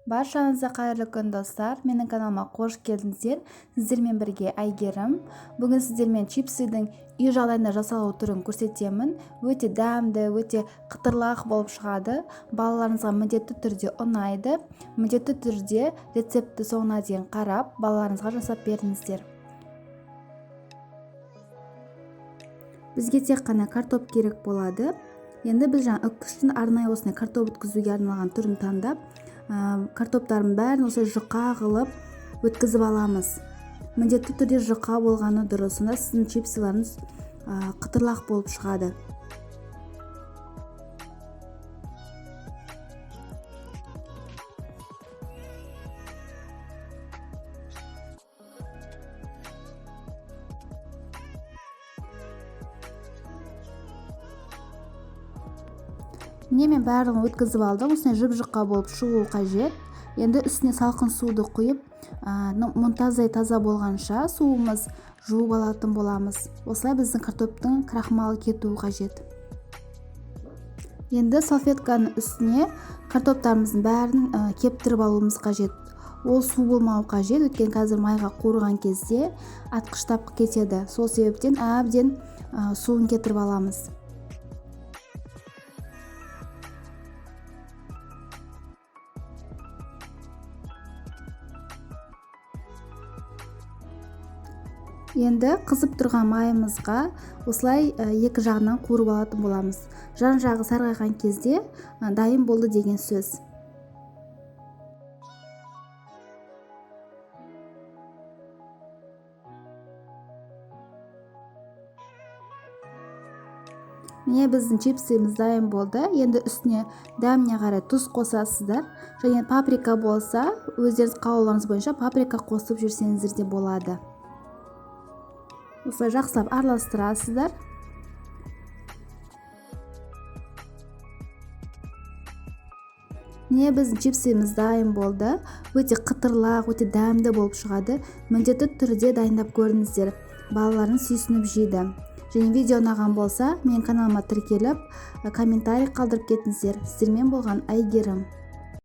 Баршаңызға қайырлы күн достар, менің каналыма қош келдіңіздер. Сіздермен бірге Айгерім. Бүгін сіздермен чипсыдың үй жағдайында жасалу түрін көрсетемін. Өте дәмді, өте қытырлақ болып шығады. Балаларыңызға міндетті түрде ұнайды. Міндетті түрде рецепті соңына дейін қарап, балаларыңызға жасап беріңіздер. Бізге тек қана картоп керек болады. Енді біз үккіштің арнайы осындай картоп өткізуге арналған түрін таңдап, картоптардың бәрін осы жұқа қылып өткізіп аламыз. Міндетті түрде жұқа болғаны дұрыс, сонда сіздің чипсыларыңыз қытырлақ болып шығады. Міне мен барлығын өткізіп алдым. Осындай жұп-жұқа болып шығу қажет. Енді үстіне салқын суды құйып, мұнтаздай таза болғанша суымыз жуып алатын боламыз. Осылай біздің картоптың крахмалы кетуі қажет. Енді салфетканың үстіне картоптарымыздың бәрін кептіріп алуымыз қажет. Ол су болмауы қажет, өйткені қазір майға қуырған кезде атқыштап кетеді. Сол себептен әбден суын кетіріп аламыз. Енді қызып тұрған майымызға осылай екі жағынан қуырып алатын боламыз. Жан жағы сарғайған кезде дайын болды деген сөз. Міне біздің чипсымыз дайын болды. Енді үстіне дәміне қарай тұз қосасыздар. Және паприка болса, өздеріңіз қалауларыңыз бойынша паприка қосып жүрсеңіздер де болады. Осылай жақсылап араластырасыздар. Міне біздің чипсымыз дайын болды. Өте қытырлақ, өте дәмді болып шығады. Міндетті түрде дайындап көріңіздер. Балаларыңыз сүйсініп жейді. Және видео ұнаған болса, менің каналыма тіркеліп, комментарий қалдырып кетіңіздер. Сіздермен болған Айгерім.